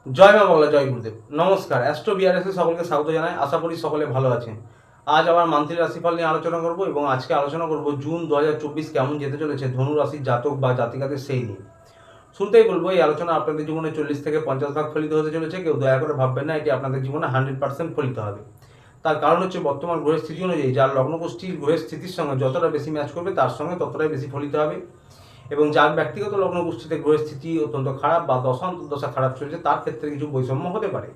জয় মা বাংলা, জয় গুরুদেব। নমস্কার, অ্যাস্ট্রো বিআরএস সকলকে স্বাগত জানাই। আশা করি সকলে ভালো আছেন। আজ আবার মান্থলি রাশিফল নিয়ে আলোচনা করব এবং আজকে আলোচনা করব জুন 2024 কেমন যেতে চলেছে ধনু রাশির জাতক বা জাতিকাদের সেই নিয়ে। শুরুতেই বলবো, এই আলোচনা আপনাদের জীবনে 40 থেকে 50 ভাগ ফলিত হতে চলেছে। কেউ দয়া করে ভাববেন না এটি আপনাদের জীবনে 100% ফলিত হবে। তার কারণ হচ্ছে বর্তমান গ্রহের স্থিতি অনুযায়ী যার লগ্নগোষ্ঠীর গ্রহের স্থিতির সঙ্গে যতটা বেশি ম্যাচ করবে তার সঙ্গে ততটাই বেশি ফলিত হবে। এবং যার ব্যক্তিগত লগ্ন গোষ্ঠীতে গ্রহের স্থিতি অত্যন্ত খারাপ বা দশা খারাপ চলছে তার ক্ষেত্রে কিছু বৈষম্য হতে পারে।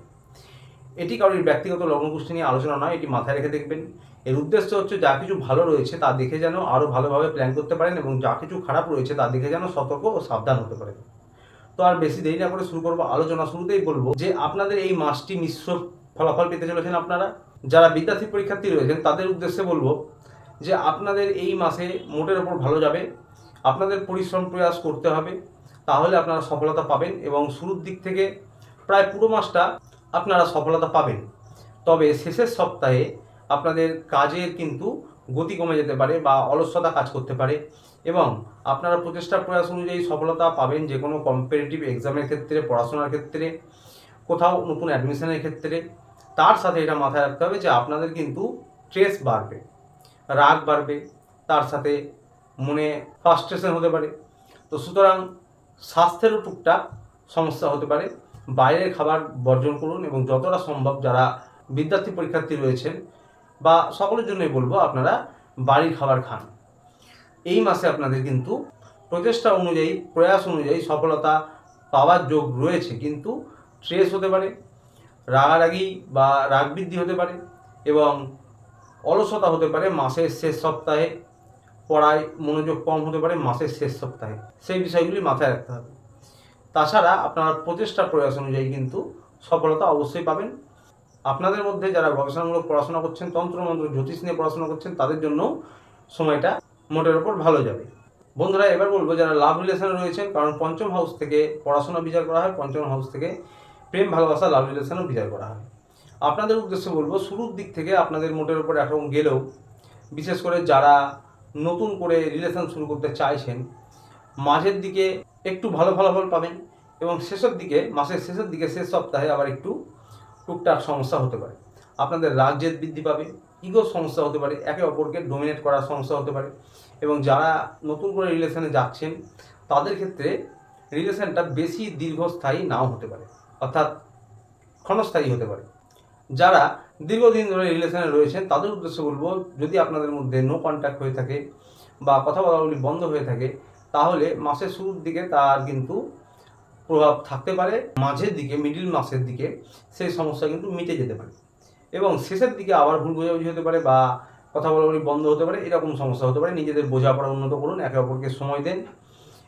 এটি কারোর ব্যক্তিগত লগ্ন গোষ্ঠী নিয়ে আলোচনা নয়, এটি মাথায় রেখে দেখবেন। এর উদ্দেশ্য হচ্ছে যা কিছু ভালো রয়েছে তা দেখে যেন আরও ভালোভাবে প্ল্যান করতে পারেন এবং যা কিছু খারাপ রয়েছে তা দেখে যেন সতর্ক ও সাবধান হতে পারেন। তো আর বেশি দেরি না করে শুরু করবো আলোচনা। শুরুতেই বলবো যে আপনাদের এই মাসটি মিশ্র ফলাফল পেতে চলেছেন আপনারা। যারা বিদ্যার্থী পরীক্ষার্থী রয়েছেন তাদের উদ্দেশ্যে বলবো যে আপনাদের এই মাসে মোটের ওপর ভালো যাবে। আপনাদের পরিশ্রম প্রয়াস করতে হবে, তাহলে আপনারা সফলতা পাবেন এবং শুরুর দিক থেকে প্রায় পুরো মাসটা আপনারা সফলতা পাবেন। তবে শেষের সপ্তাহে আপনাদের কাজের কিন্তু গতি কমে যেতে পারে বা অলসতা কাজ করতে পারে এবং আপনারা প্রচেষ্টা প্রয়াস অনুযায়ী সফলতা পাবেন যে কোনো কম্পিটিটিভ এক্সামের ক্ষেত্রে, পড়াশোনার ক্ষেত্রে, কোথাও নতুন অ্যাডমিশনের ক্ষেত্রে। তার সাথে এটা মাথায় রাখতে হবে যে আপনাদের কিন্তু স্ট্রেস বাড়বে, রাগ বাড়বে, তার সাথে মনে ফ্রাস্ট্রেশন হতে পারে। তো সুতরাং স্বাস্থ্যেরও টুকটাক সমস্যা হতে পারে। বাইরের খাবার বর্জন করুন এবং যতটা সম্ভব যারা বিদ্যার্থী পরীক্ষার্থী রয়েছেন বা সকলের জন্যই বলবো আপনারা বাড়ির খাবার খান। এই মাসে আপনাদের কিন্তু প্রচেষ্টা অনুযায়ী, প্রয়াস অনুযায়ী সফলতা পাওয়ার যোগ রয়েছে, কিন্তু স্ট্রেস হতে পারে, রাগারাগি বা রাগ বৃদ্ধি হতে পারে এবং অলসতা হতে পারে মাসের শেষ সপ্তাহে। পড়ায় মনোযোগ কম হতে পারে মাসের শেষ সপ্তাহে। সেই বিষয়গুলি মাথায় রাখতে হবে। তাছাড়া আপনারা প্রচেষ্টা প্রয়াস অনুযায়ী কিন্তু সফলতা অবশ্যই পাবেন। আপনাদের মধ্যে যারা গবেষণামূলক পড়াশোনা করছেন, তন্ত্রমন্ত্র জ্যোতিষ নিয়ে পড়াশোনা করছেন, তাদের জন্য সময়টা মোটের ওপর ভালো যাবে। বন্ধুরা, এবার বলবো যারা লাভ রিলেশনে রয়েছেন, কারণ পঞ্চম হাউস থেকে পড়াশোনা বিচার করা হয়, পঞ্চম হাউস থেকে প্রেম ভালোবাসা লাভ রিলেশনও বিচার করা হয়। আপনাদের উদ্দেশ্যে বলবো শুরুর দিক থেকে আপনাদের মোটের ওপর একরকম গেলেও, বিশেষ করে যারা নতুন করে রিলেশন শুরু করতে চাইছেন, মাঝের দিকে একটু ভালো ফলাফল পাবেন এবং শেষের দিকে, মাসের শেষের দিকে, শেষ সপ্তাহে আবার একটু টুকটাক সমস্যা হতে পারে। আপনাদের রাগ জেদ বৃদ্ধি পাবে, ইগোর সমস্যা হতে পারে, একে অপরকে ডোমিনেট করার সমস্যা হতে পারে এবং যারা নতুন করে রিলেশনে যাচ্ছেন তাদের ক্ষেত্রে রিলেশনটা বেশি দীর্ঘস্থায়ী নাও হতে পারে, অর্থাৎ ক্ষণস্থায়ী হতে পারে। যারা দীর্ঘদিন ধরে রিলেশনে রয়েছেন তাদের উদ্দেশ্যে বলবো, যদি আপনাদের মধ্যে নো কন্ট্যাক্ট হয়ে থাকে বা কথা বলাবলি বন্ধ হয়ে থাকে, তাহলে মাসের শুরুর দিকে তার কিন্তু প্রভাব থাকতে পারে। মাঝের দিকে, মিডিল মাসের দিকে সেই সমস্যা কিন্তু মিটে যেতে পারে এবং শেষের দিকে আবার ভুল বোঝাবুঝি হতে পারে বা কথা বলাবলি বন্ধ হতে পারে, এরকম সমস্যা হতে পারে। নিজেদের বোঝাপড়া উন্নত করুন, একে অপরকে সময় দেন,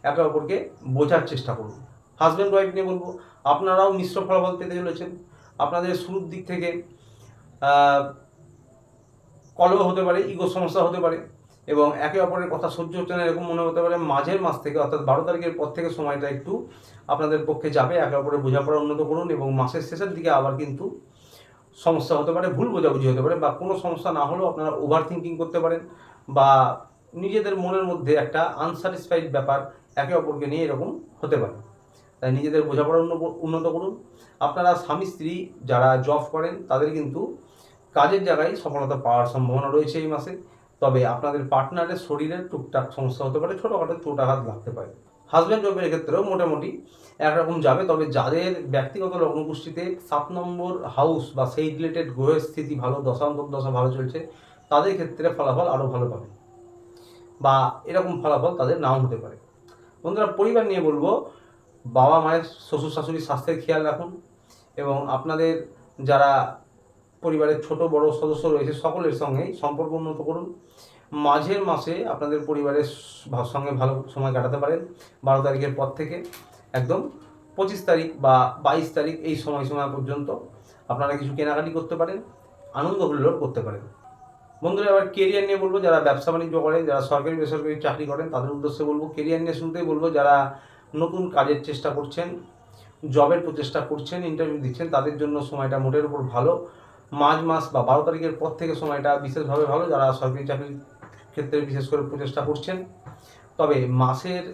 একে অপরকে বোঝার চেষ্টা করুন। হাজব্যান্ড ওয়াইফ নিয়ে বলবো, আপনারাও মিশ্র ফলাফল পেতে চলেছেন। আপনাদের শুরুর দিক থেকে কলহ হতে পারে, ইগো সমস্যা হতে পারে এবং একে অপরের কথা সহ্য হচ্ছে না এরকম মনে হতে পারে। মাঝের মাস থেকে, অর্থাৎ 12 তারিখের পর থেকে সময়টা একটু আপনাদের পক্ষে যাবে। একে অপরের বোঝাপড়া উন্নত করুন এবং মাসের শেষের দিকে আবার কিন্তু সমস্যা হতে পারে, ভুল বোঝাবুঝি হতে পারে বা কোনো সমস্যা না হলেও আপনারা ওভার থিঙ্কিং করতে পারেন বা নিজেদের মনের মধ্যে একটা আনস্যাটিসফাইড ব্যাপার একে অপরকে নিয়ে এরকম হতে পারে। তাই নিজেদের বোঝাপড়া উন্নত করুন। আপনারা স্বামী স্ত্রী যারা জব করেন তাদের কিন্তু কাজের জায়গায় সফলতা পাওয়ার সম্ভাবনা রয়েছে এই মাসে। তবে আপনাদের পার্টনারের শরীরের টুকটাক সমস্যা হতে পারে, ছোটোখাটো চোটাঘাত লাগতে পারে। হাজব্যান্ড ওয়াইফের ক্ষেত্রেও মোটামুটি একরকম যাবে। তবে যাদের ব্যক্তিগত লগ্নগোষ্ঠীতে 7 নম্বর হাউস বা সেই রিলেটেড গ্রহের স্থিতি ভালো, দশা ভালো চলছে, তাদের ক্ষেত্রে ফলাফল আরও ভালো পাবে বা এরকম ফলাফল তাদের নাও হতে পারে। বন্ধুরা, পরিবার নিয়ে বলবো, বাবা মায়ের, শ্বশুর শাশুড়ির স্বাস্থ্যের খেয়াল রাখুন এবং আপনাদের যারা পরিবারের ছোট বড় সদস্য রয়েছে সকলের সঙ্গেই সম্পর্ক উন্নত করুন। মাঝের মাসে আপনাদের পরিবারের সঙ্গে ভালো সময় কাটাতে পারেন। 12 তারিখের পর থেকে একদম 25 তারিখ বা 22 তারিখ এই সময় পর্যন্ত আপনারা কিছু কেনাকাটি করতে পারেন, আনন্দ হুল্লোড় করতে পারেন। বন্ধুরা, এবার কেরিয়ার নিয়ে বলবো, যারা ব্যবসা বাণিজ্য করেন, যারা সরকারি বেসরকারি চাকরি করেন তাদের উদ্দেশ্যে বলবো। কেরিয়ার নিয়ে শুরুতেই বলবো, যারা নতুন কাজের চেষ্টা করছেন, জবের প্রচেষ্টা করছেন, ইন্টারভিউ দিচ্ছেন, তাদের জন্য সময়টা মোটের উপর ভালো। মার্চ মাস বা 12 তারিখের পর থেকে সময়টা বিশেষভাবে ভালো যারা সরকারি চাকরির ক্ষেত্রে বিশেষ করে প্রচেষ্টা করছেন। তবে মাসের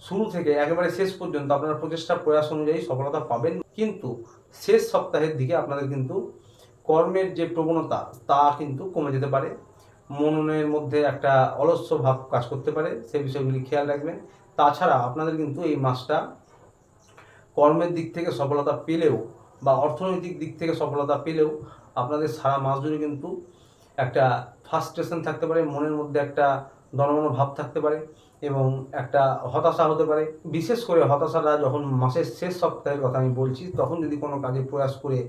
শুরু থেকে একেবারে শেষ পর্যন্ত আপনারা প্রচেষ্টা প্রয়াস অনুযায়ী সফলতা পাবেন, কিন্তু শেষ সপ্তাহের দিকে আপনাদের কিন্তু কর্মের যে প্রবণতা তা কিন্তু কমে যেতে পারে। মনের মধ্যে একটা অলস্য ভাব কাজ করতে পারে, সেই বিষয়গুলি খেয়াল রাখবেন। তাছাড়া আপনাদের কিন্তু এই মাসটা কর্মের দিক থেকে সফলতা পেলেও বা অর্থনৈতিক দিক থেকে সফলতা পেলেও আপনাদের সারা মাস জুড়ে কিন্তু একটা ফ্রাস্ট্রেশন থাকতে পারে, মনের মধ্যে একটা দনমনো ভাব থাকতে পারে এবং একটা হতাশা হতে পারে। বিশেষ করে হতাশাটা যখন মাসের শেষ সপ্তাহের কথা আমি বলছি, তখন যদি কোনো কাজে প্রয়াস করে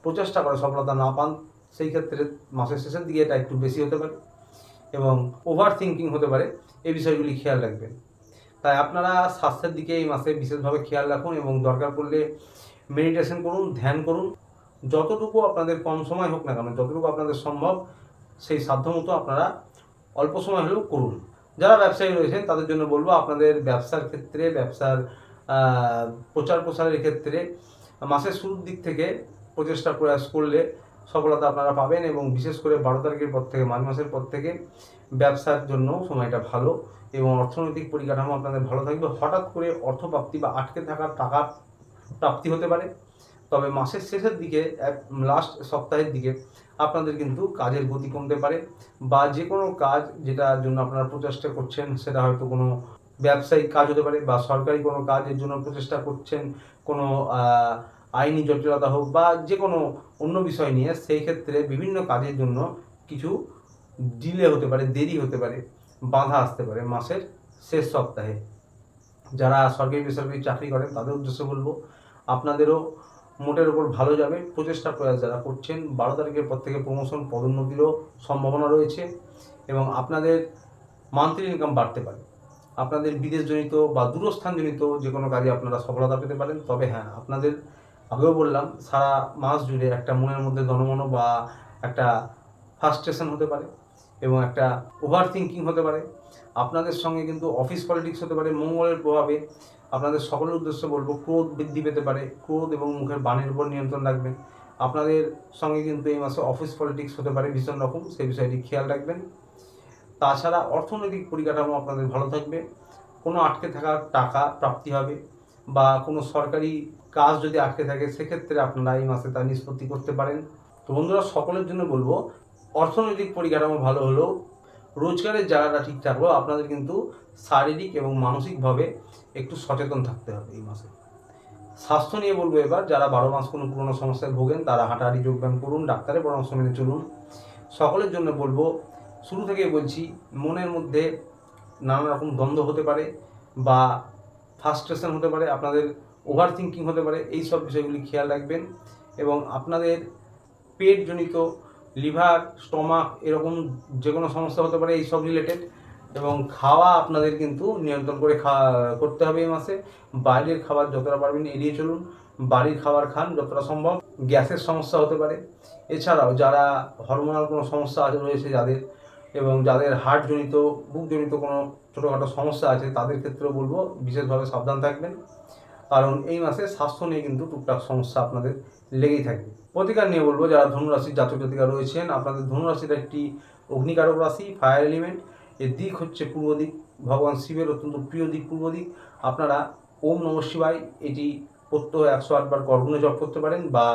প্রচেষ্টা করে সফলতা না পান, সেই ক্ষেত্রে মাসের শেষের দিকে এটা একটু বেশি হতে পারে এবং ওভার থিঙ্কিং হতে পারে। এই বিষয়গুলি খেয়াল রাখবেন। তাই আপনারা স্বাস্থ্যের দিকে এই মাসে বিশেষভাবে খেয়াল রাখুন এবং দরকার পড়লে মেডিটেশন করুন, ধ্যান করুন। যতটুকু আপনাদের কম সময় হোক না কেন, যতটুকু আপনাদের সম্ভব সেই সাধ্যমতো আপনারা অল্প সময় হলেও করুন। যারা ব্যবসায়ী রয়েছেন তাদের জন্য বলবো, আপনাদের ব্যবসার ক্ষেত্রে, ব্যবসার প্রচার প্রসারের ক্ষেত্রে মাসের শুরুর দিক থেকে প্রচেষ্টা প্রয়াস করলে সফলতা আপনারা পাবেন এবং বিশেষ করে 12 তারিখের পর থেকে, মার্চ মাসের পর থেকে ব্যবসার জন্য সময়টা ভালো এবং অর্থনৈতিক পরিকাঠামো আপনাদের ভালো থাকবে। হঠাৎ করে অর্থপ্রাপ্তি বা আটকে থাকা টাকা প্রাপ্তি হতে পারে। তবে মাসের শেষের দিকে, লাস্ট সপ্তাহের দিকে আপনাদের কিন্তু কাজের গতি কমতে পারে বা যে কোনো কাজ যেটার জন্য আপনারা প্রচেষ্টা করছেন, সেটা হয়তো কোনো ব্যবসায়িক কাজ হতে পারে বা সরকারি কোনো কাজের জন্য প্রচেষ্টা করছেন, কোনো আইনি জটিলতা হোক বা যে কোনো অন্য বিষয় নিয়ে, সেই ক্ষেত্রে বিভিন্ন কাজের জন্য কিছু ডিলে হতে পারে, দেরি হতে পারে, বাধা আসতে পারে মাসের শেষ সপ্তাহে। যারা সরকারি বেসরকারি চাকরি করেন তাদের উদ্দেশ্যে বলবো, আপনাদেরও মোটের ওপর ভালো যাবে। প্রচেষ্টা প্রয়াস যারা করছেন, 12 তারিখের পর থেকে প্রমোশন, পদোন্নতিরও সম্ভাবনা রয়েছে এবং আপনাদের মান্থলি ইনকাম বাড়তে পারে। আপনাদের বিদেশজনিত বা দূরস্থানজনিত যে কোনো কাজে আপনারা সফলতা পেতে পারেন। তবে হ্যাঁ, আপনাদের আগেও বললাম, সারা মাস জুড়ে একটা মনের মধ্যে দনমনো বা একটা ফ্রাস্ট্রেশন হতে পারে এবং একটা ওভার থিঙ্কিং হতে পারে। আপনাদের সঙ্গে কিন্তু অফিস পলিটিক্স হতে পারে। মঙ্গলের প্রভাবে আপনাদের সকলের উদ্দেশ্যে বলবো, ক্রোধ বৃদ্ধি পেতে পারে। ক্রোধ এবং মুখের বাণীর উপর নিয়ন্ত্রণ রাখবেন। আপনাদের সঙ্গে কিন্তু এই মাসে অফিস পলিটিক্স হতে পারে ভীষণ রকম, সেই বিষয়টি খেয়াল রাখবেন। তাছাড়া অর্থনৈতিক পরিকাঠামো আপনাদের ভালো থাকবে। কোনো আটকে থাকা টাকা প্রাপ্তি হবে বা কোনো সরকারি কাজ যদি আটকে থাকে, সেক্ষেত্রে আপনারা এই মাসে তা নিষ্পত্তি করতে পারেন। তো বন্ধুরা, সকলের জন্য বলবো, অর্থনৈতিক পরিকাঠামো ভালো হলেও রোজগারের জায়গাটা ঠিক থাকলেও আপনাদের কিন্তু শারীরিক এবং মানসিকভাবে একটু সচেতন থাকতে হবে এই মাসে। স্বাস্থ্য নিয়ে বলবো এবার, যারা 12 মাস কোনো পুরনো সমস্যায় ভোগেন তারা হাঁটাহাঁটি, যোগব্যায়াম করুন, ডাক্তারের পরামর্শ মেনে চলুন। সকলের জন্য বলবো, শুরু থেকেই বলছি, মনের মধ্যে নানা রকম দ্বন্দ্ব হতে পারে বা ফ্রাস্ট্রেশন হতে পারে, আপনাদের ওভার থিঙ্কিং হতে পারে। এই সব বিষয়গুলি খেয়াল রাখবেন এবং আপনাদের পেটজনিত, লিভার, স্টমাক, এরকম যে কোনো সমস্যা হতে পারে এই সব রিলেটেড। এবং খাওয়া আপনাদের কিন্তু নিয়ন্ত্রণ করে করতে হবে এই মাসে। বাইরের খাবার যতটা পারবেন এড়িয়ে চলুন, বাড়ির খাবার খান যতটা সম্ভব। গ্যাসের সমস্যা হতে পারে। এছাড়াও যারা হরমোনাল কোনো সমস্যা রয়েছে যাদের, এবং যাদের হার্টজনিত, বুকজনিত কোনো ছোটোখাটো সমস্যা আছে, তাদের ক্ষেত্রেও বলবো বিশেষভাবে সাবধান থাকবেন, কারণ এই মাসে স্বাস্থ্য নিয়ে কিন্তু টুকটাক সমস্যা আপনাদের লেগেই থাকবে। প্রতিকার নিয়ে বলবো, যারা ধনুরাশির জাতক জাতিকা রয়েছেন, আপনাদের ধনুরাশির একটি অগ্নিকারক রাশি, ফায়ার এলিমেন্ট। এর দিক হচ্ছে পূর্ব দিক, ভগবান শিবের অত্যন্ত প্রিয় দিক পূর্ব দিক। আপনারা ওম নমঃ শিবায় এটি প্রত্যহ 108 বার করগুণে জপ করতে পারেন বা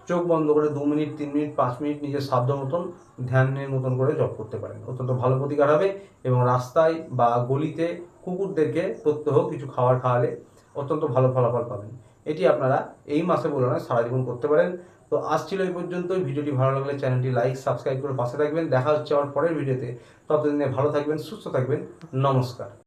চোখ বন্ধ করে 2 মিনিট, 3 মিনিট, 5 মিনিট নিজের সাধ্য মতন ধ্যানের মতন করে জপ করতে পারেন। অত্যন্ত ভালো প্রতিকার হবে এবং রাস্তায় বা গলিতে কুকুরদেরকে প্রত্যহ কিছু খাবার খাওয়ালে অত্যন্ত ভালো ফলাফল পাবেন। এটি আপনারা এই মাসে বলে নয়, সারা জীবন করতে পারেন। তো আজ ছিল এই পর্যন্তই। ভিডিওটি ভালো লাগলে চ্যানেলটি লাইক, সাবস্ক্রাইব করে পাশে থাকবেন। দেখা হচ্ছে আমার পরের ভিডিওতে। ততদিনে ভালো থাকবেন, সুস্থ থাকবেন। নমস্কার।